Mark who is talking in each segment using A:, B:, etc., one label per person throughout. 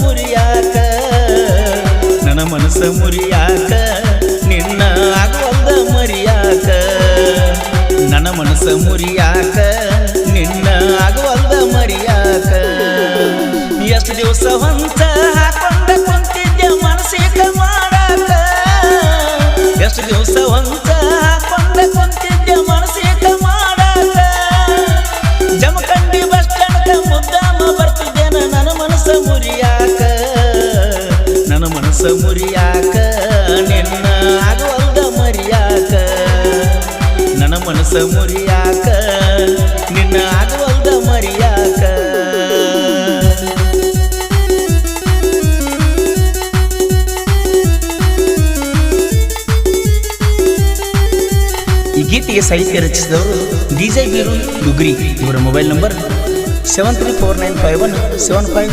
A: ಮುರಿಯಾಕ ನನ್ನ ಮನಸ್ಸ ಮುರಿಯಾಕ ನಿನ್ನ ಆಗುವಲ್ದ ಮರಿಯಾಕ ನನ್ನ ಮನಸ್ಸ ಮುರಿಯಾಕ ನಿನ್ನ ಆಗುವಲ್ದ ಮರಿಯಾಕ ಎಷ್ಟು ದಿವಸ ಹೊಂಚ ಹಾಕೊಂಡ ಕುಂತಿದ್ದೆ ಮನಸ್ಸಿಗೆ ಮಾಡಾಕ ಎಷ್ಟು ದಿವಸ ಹೊಂಚ ಹಾಕೊಂಡ ಕುಂತಿದ್ದೆ ಮನಸ್ಸಿಗೆ ಮಾಡಾಕ ಜಮಖಂಡಿ ಬಸ್ ಸ್ಟ್ಯಾಂಡ್ ಮುದ್ದಾಮ ಬರ್ತಿದ್ದೇನ ನನ್ನ ಮನಸ್ಸ ಮುರಿಯಾಕ ನನ್ನ ಮನಸ್ಸ ಮುರಿಯಾಕ ನಿನ್ನ ಆಗುವಲ್ದ ಮರಿಯಾಕ ನನ್ನ ಮನಸ್ಸ ಮುರಿಯಾಕ ನಿನ್ನ ಆಗುವಲ್ದ ಮರಿಯಾಕ ಈ ಗೀತೆಗೆ ಸಾಹಿತ್ಯ ರಚಿಸಿದವರು DJ ಬೀರು ಡುಗ್ರಿ. ಇವರ ಮೊಬೈಲ್ ನಂಬರ್ 73495175.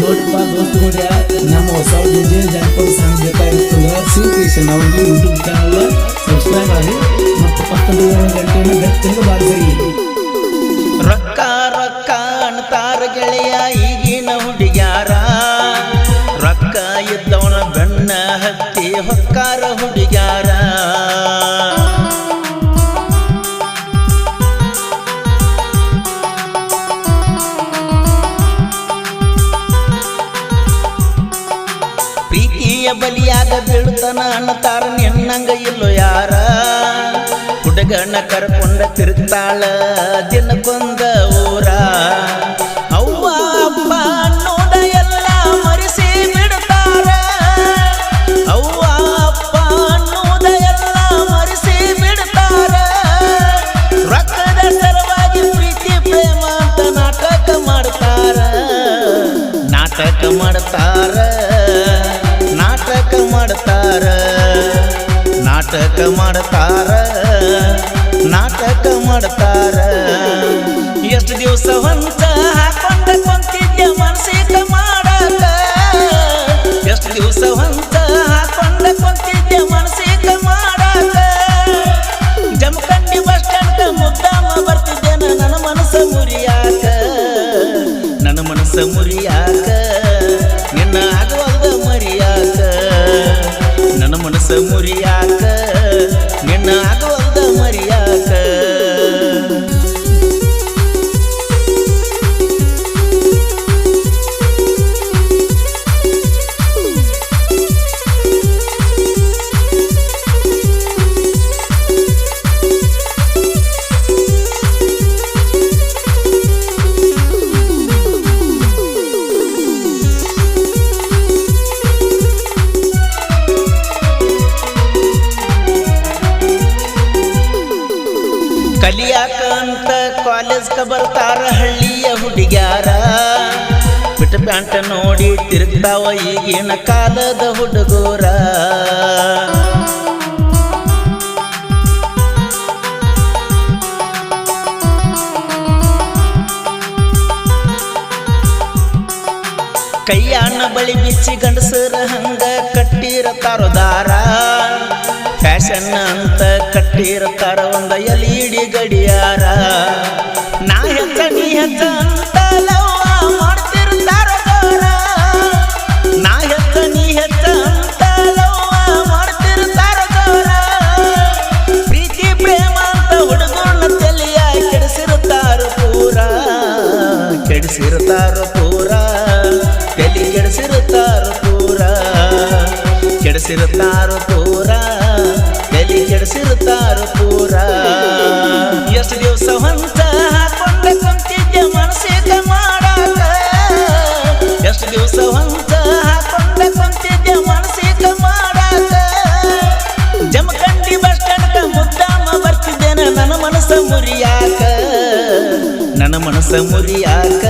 B: ನೋಡಪ್ಪ ದೋಸ್ತುಗಳೇ, ನಮ್ಮ ಹೊಸ ಡಿಜೆ ಜಾನಪದ ಸಾಂಗ್ ಬೇಕಾಗಿರ್ತದೆ. ಶಿವಕೃಷ್ಣ ಅವ್ರದ್ದು ಯೂಟ್ಯೂಬ್ ಚಾನಲ್ ಸಬ್ಸ್ಕ್ರೈಬ್ ಆಗಿ ಮತ್ತು ಪಕ್ಕದ ಗಂಟೆಯನ್ನು ಗಟ್ಟಿಂದ ಬಾರಿಸಿರಿ.
A: ರೊಕ್ಕ ರೊಕ್ಕ ಅಂತಾರ ಗೆಳೆಯ ಈಗಿನ ಹುಡುಗ್ಯಾರ, ರೊಕ್ಕ ಇದ್ದವನ ಬೆನ್ನ ಹತ್ತಿ ಹೊಕ್ಕಾರ ಹುಡುಗ್ಯಾರ. ಪ್ರೀತಿಯ ಬಲಿಯಾಗ ಬೀಳ್ತಾನ ಅನ್ನತಾರ ನಿನ್ನಂಗ ಇಲ್ಲೋ ಯಾರ. ಹುಡುಗನ ಕರ್ಕೊಂಡ ತಿರುಗ್ತಾಳ ದಿನಕ್ಕೊಂದ ಊರ. ಅವ್ವ ಅಪ್ಪ ಅನ್ನೋದ ಎಲ್ಲ ಮರೆಸಿ ಬಿಡ್ತಾರ, ಅವ್ವ ಅಪ್ಪ ಅನ್ನೋದ ಎಲ್ಲ ಮರೆಸಿ ಬಿಡ್ತಾರ. ರೊಕ್ಕದ ಸಲುವಾಗಿ ಪ್ರೀತಿ ಪ್ರೇಮ ಅಂತ ನಾಟಕ ಮಾಡ್ತಾರ, ನಾಟಕ ಮಾಡ್ತಾರ, ನಾಟಕ ಮಾಡ್ತಾರ, ನಾಟಕ ಮಾಡ್ತಾರ, ನಾಟಕ ಮಾಡ್ತಾರ. ಎಷ್ಟು ದಿವಸ ಹೊಂಚ ಹಾಕೊಂಡ ಕುಂತಿದ್ದೆ ಮನಸ್ಸಿಗೆ ಮಾಡಾಕ, ಎಷ್ಟು ದಿವಸ ಹೊಂಚ ಹಾಕೊಂಡ ಕುಂತಿದ್ದೆ ಮನಸ್ಸಿಗೆ ಮಾಡಾಕ. ಜಮಖಂಡಿ ಬಸ್ ಸ್ಟ್ಯಾಂಡ್ ಮುದ್ದಾಮ ಬರ್ತಿದ್ದೇನ ನನ್ನ ಮನಸ್ಸ ಮುರಿಯಾಕ, ನನ್ನ ಮನಸ್ಸ ಮುರಿಯಾಕ ನಿನ್ನ ಆಗುವಲ್ದ ಮರಿಯಾಕ, ನನ್ನ ಮನಸ್ಸ ಮುರಿಯಾಕ ನಿನ್ನ ಆಗುವಲ್ದ ಮರಿಯಾಕ. ಕಲಿಯಾಕ ಅಂತ ಕಾಲೇಜ್ಗೆ ಬರ್ತಾರ ಹಳ್ಳಿಯ ಹುಡುಗ್ಯಾರ. ಬಿಟ್ಟ ಪ್ಯಾಂಟ ನೋಡಿ ತಿರುಗ್ತಾವ ಈಗಿನ ಕಾಲದ ಹುಡುಗೂರ. ಕೈಯಾನ ಬಳಿ ಬಿಚ್ಚಿ ಗಂಡಸರ ಹಂಗ ಕಟ್ಟಿರತಾರೋ ದಾರ. ಫ್ಯಾಷನ್ ಅಂತ ಕಟ್ಟಿರ್ತಾರ ಒಂದ LED ಗಡಿಯಾರ. ನಾ ಹೆಚ್ಚ ನೀ ಹೆಚ್ಚ ಅಂತ ಲವ್ವ ಮಾಡ್ತಿರ್ತಾರ ಜೋರ, ನಾ ಹೆಚ್ಚ ನೀ ಹೆಚ್ಚ ಅಂತ ಲವ್ವ ಮಾಡ್ತಿರ್ತಾರ ಜೋರ. ಪ್ರೀತಿ ಪ್ರೇಮ ಅಂತ ಹುಡುಗನ ತಲೆಯ ಕೆಡಿಸಿರ್ತಾರ ಪೂರ, ಕೆಡಿಸಿರ್ತಾರ ಪೂರ, ತಲೆ ಕೆಡಿಸಿರ್ತಾರ ಪೂರ, ಕೆಡಿಸಿರ್ತಾರ ಪೂರ, ತಲೆ ಕೆಡಿಸಿರ್ತಾರ ಪೂರ. ಎಷ್ಟು ದಿವಸ ಹೊಂಚ ಹಾಕೊಂಡ ಕುಂತಿದ್ದೆ ಮನಸ್ಸಿಗೆ ಮಾಡಾಕ, ಎಷ್ಟು ದಿವಸ ಹೊಂಚ ಹಾಕೊಂಡ ಕುಂತಿದ್ದೆ ಮನಸ್ಸಿಗೆ ಮಾಡಾಕ. ಜಮಖಂಡಿ ಬಸ್ ಸ್ಟ್ಯಾಂಡ್ ಮುದ್ದಾಮ ಬರ್ತಿದ್ದೇನ ನನ್ನ ಮನಸ್ಸ ಮುರಿಯಾಕ, ನನ್ನ ಮನಸ್ಸ ಮುರಿಯಾಕ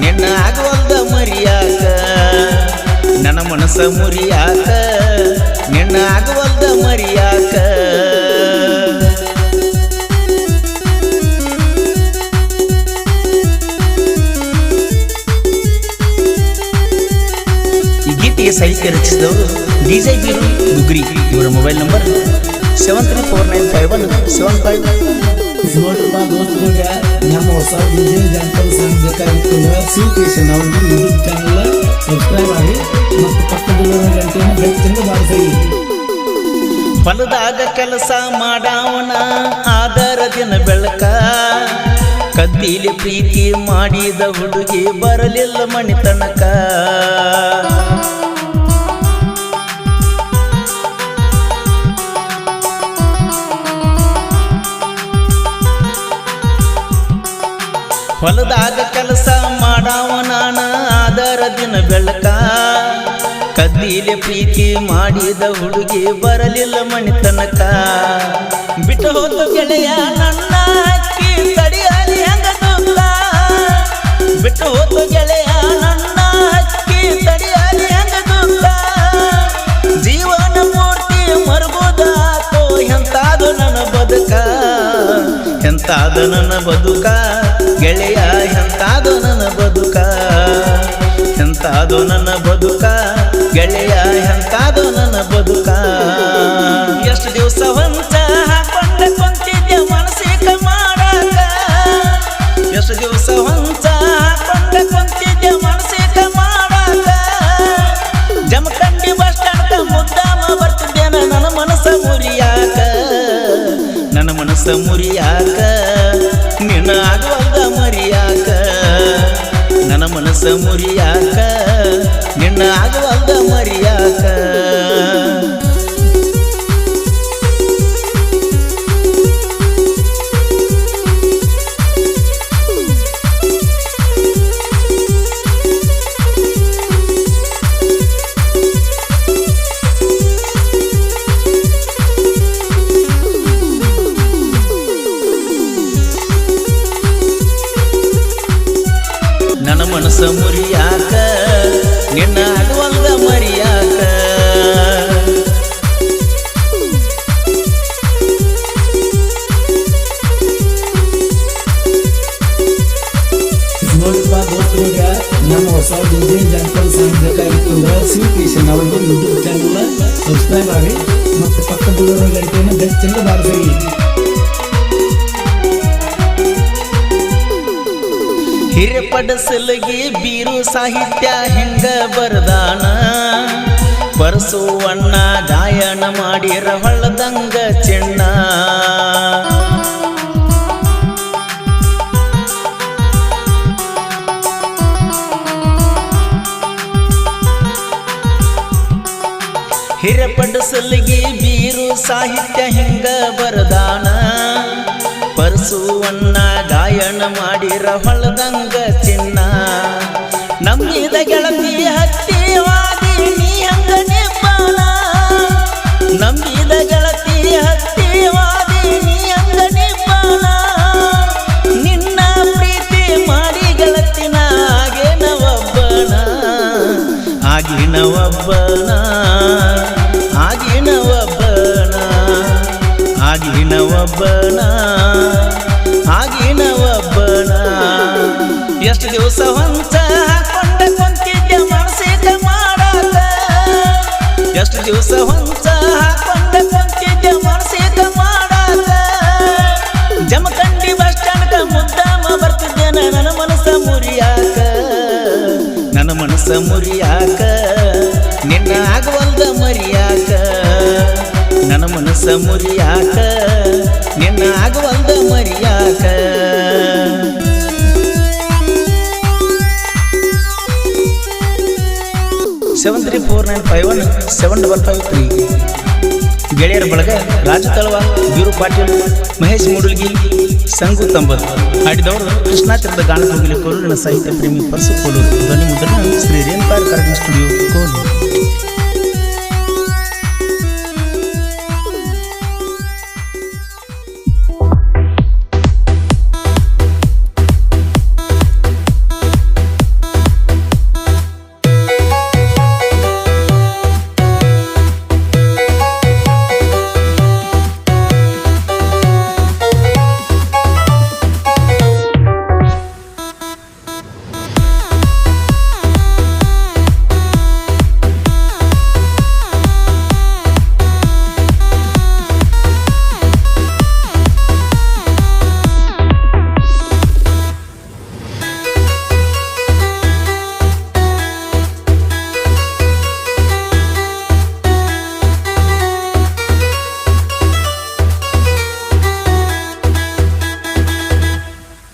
A: ನಿನ್ನ ಆಗುವಲ್ದ ಮರಿಯಾಕ, ನನ್ನ ಮನಸ್ಸ ಮುರಿಯಾಕ ನಿನ್ನ ಆಗುವಲ್ದ ಮರಿಯಾಕ. ಈ ಗೀತೆಗೆ ಸಾಹಿತ್ಯ ರಚಿಸಿದವರು DJ ಬೀರು ಡುಗ್ರಿ. ಇವರ ಮೊಬೈಲ್ ನಂಬರ್ 73495175.
B: ನೋಡ್ರಪ್ಪ ದೋಸ್ತುಗಳೇ, ನಮ್ಮ ಹೊಸ ಡಿಜೆ ಜಾನಪದ ಸಾಂಗ್ ಬೇಕಾಗಿತ್ತು ಶಿವಕೇಶನ್ ಅವ್ರಿಗೆ ಯೂಟ್ಯೂಬ್ ಚಾನಲ್ ಸಬ್ಸ್ಕ್ರೈಬ್ ಆಗಿ ಮತ್ತು ಪಕ್ಕದಲ್ಲಿರೋ ಗಂಟೆಯನ್ನು ಬೆಚ್ಚಂದು ಬಾರಿಸಿ.
A: ಹೊಲದಾಗ ಕೆಲಸ ಮಾಡವನ ಆದರ ದಿನ ಬೆಳಕ ಕದ್ದಿಲಿ ಪ್ರೀತಿ ಮಾಡಿದ ಹುಡುಗಿ ಬರಲಿಲ್ಲ ಮಣಿ ತನಕ. ಹೊಲದಾಗ ಕೆಲಸ ಮಾಡವನ ಆದರ ದಿನ ಬೆಳಕ ಕದ್ದಿಲಿ ಪ್ರೀತಿ ಮಾಡಿದ ಹುಡುಗಿ ಬರಲಿಲ್ಲ ಮಣಿ ತನಕ. ಬಿಟ್ಟು ಹೋದ ಗೆಳೆಯ ನನ್ನ ಅಕ್ಕಿ ತಡಿಯಲಿ ಹೆಂಗ ದುಃಖ. ಬಿಟ್ಟು ಹೋದ ಗೆಳೆಯ ನನ್ನ ಅಕ್ಕಿ ತಡಿಯಲಿ ಹೆಂಗ ದುಃಖ. ಜೀವನ ಪೂರ್ತಿ ಮರುಗುದಾತೋ ಎಂತಾದು ನನ್ನ ಬದುಕ. ಎಂತಾದ ನನ್ನ ಬದುಕ ಗೆಳೆಯ ಎಂತಾದು ನನ್ನ ಬದುಕ. ಎಂತಾದು ನನ್ನ ಬದುಕ ಗೆಳೆಯ ಎಂತಾದು ನನ್ನ ಬದುಕ. ಎಷ್ಟು ದಿವಸ ಹೊಂಚ ಹಾಕೊಂಡ ಕುಂತಿದ್ದೆ ಮನಸ್ಸಿಗೆ ಮಾಡಾಕ. ಎಷ್ಟು ದಿವಸ ಹೊಂಚ ಹಾಕೊಂಡ ಕುಂತಿದ್ದೆ ಮನಸ್ಸಿಗೆ ಮಾಡಾಕ. ಜಮಖಂಡಿ ಬಸ್ ಸ್ಟ್ಯಾಂಡ್ ಮುದ್ದಾಮ ಬರ್ತಿದ್ದೇನೆ ನನ್ನ ಮನಸ್ಸ ಮುರಿಯಾಕ. ನನ್ನ ಮನಸ್ಸ ಮುರಿಯಾಕ ನಿನ್ನ ಆಗುವಾಗ ಮರಿಯಾಕ. ನನ್ನ ಮನಸ್ಸ ಮುರಿಯಾಕ ನಿನ್ನ ಆಗುವಾಗ ಮರಿಯಾಕ. ನನ್ನ ಮನಸ್ಸ ಮುರಿಯಾಕ ನಿನ್ನ ಆಗುವಾಗ ಮರಿಯಾಕ.
B: ನೋಡಿಪ್ಪ ದೋಸ್ತರಿಗೆ ನಮ್ಮ ಹೊಸ ಡಿಜೆ ಜಾನಪದ ಸಾಂಗ್ ಬೇಕಾಗಿತ್ತು ಶಿವಕೇಶನ್ ಅವ್ರಿಗೆ ಯೂಟ್ಯೂಬ್ ಚಾನಲ್ ಸಬ್ಸ್ಕ್ರೈಬ್ ಆಗಿ ಮತ್ತು ಪಕ್ಕದಲ್ಲಿರೋ ಗಂಟೆಯನ್ನು ಬೆಚ್ಚಂದು ಬಾರಿಸಿ.
A: ಹಿರೇಪಡಸಲಗಿ ಬೀರು ಸಾಹಿತ್ಯ ಹೆಂಗ ಬರದಾನ. ಪರಸುವಣ್ಣ ಗಾಯನ ಮಾಡಿರ ಹೊಳದಂಗ ಚಿಣ್ಣ. ಹಿರೇಪಡಸಲಗಿ ಬೀರು ಸಾಹಿತ್ಯ ಹೆಂಗ ಬರದಾನ. ಪರಸುವಣ್ಣ ಗಾಯನ ಮಾಡಿರ ಹೊಳದಂಗ ಚಿನ್ನ. ನಂಬಿದ ಗೆಳತಿ ಹತ್ತಿವಾದಿ ನೀ ಹಂಗ ನಿಬ್ಬಾನ. ನಂಬಿದ ಗೆಳತಿ ಹತ್ತಿವಾದಿ ನೀ ಹಂಗ ನಿಬ್ಬಾನ. ನಿನ್ನ ಪ್ರೀತಿ ಮಾಡಿ ಗೆಳತಿನ ಆಗಿನ ಒಬ್ಬನ. ಆಗಿನ ಒಬ್ಬನ ಆಗಿನ ಒಬ್ಬನ ಆಗಿನ ಒಬ್ಬನ ಆಗಿನ ಒಬ್ಬನ. ಎಷ್ಟು ದಿವಸ ಹೊಂಚ ಹಾಕೊಂಡ ಕುಂತಿದ್ದೆ ಮನಸ್ಸಿಗೆ ಮಾಡಾಕ. ಎಷ್ಟು ದಿವಸ ಹೊಂಚ ಹಾಕೊಂಡ ಕುಂತಿದ್ದೆ ಮನಸ್ಸಿಗೆ ಮಾಡಾಕ. ಜಮಖಂಡಿ ಬಸ್ ಸ್ಟ್ಯಾಂಡ್ ಮುದ್ದಾಮ ಬರ್ತಿದ್ದೇನೆ ನನ್ನ ಮನಸ್ಸ ಮುರಿಯಾಕ. ನನ್ನ ಮನಸ್ಸ ಮುರಿಯಾಕ ನಿನ್ನ ಆಗುವಲ್ದ ಮರಿಯಾಕ. ನನ್ನ ಮನಸ್ಸ ಮುರಿಯಾಕ ನಿನ್ನ ಆಗುವಲ್ದ ಮರಿಯಾಕ. 7349517553 ಗೆಳೆಯರ ಬಳಗ ರಾಜ ತಳವ, ಬೀರು ಪಾಟೀಲ್, ಮಹೇಶ್ ಮೂಡಲ್ಗಿ, ಸಂಗು ತಂಬತ್. ಹಾಡಿದವರು ಕೃಷ್ಣಾತಿರದ ಗಾನಕೋಗಿಲೆ ಕೋಲೂರಿನ ಸಾಹಿತ್ಯ ಪ್ರೇಮಿ ಪರಸು ಕೋಲೂರು. ಧ್ವನಿ ಮುದ್ರಣ ಶ್ರೀ ರೇಣುಕಾರ್ ಕರಗ ಸ್ಟುಡಿಯೋ ಕೋಲೂರು.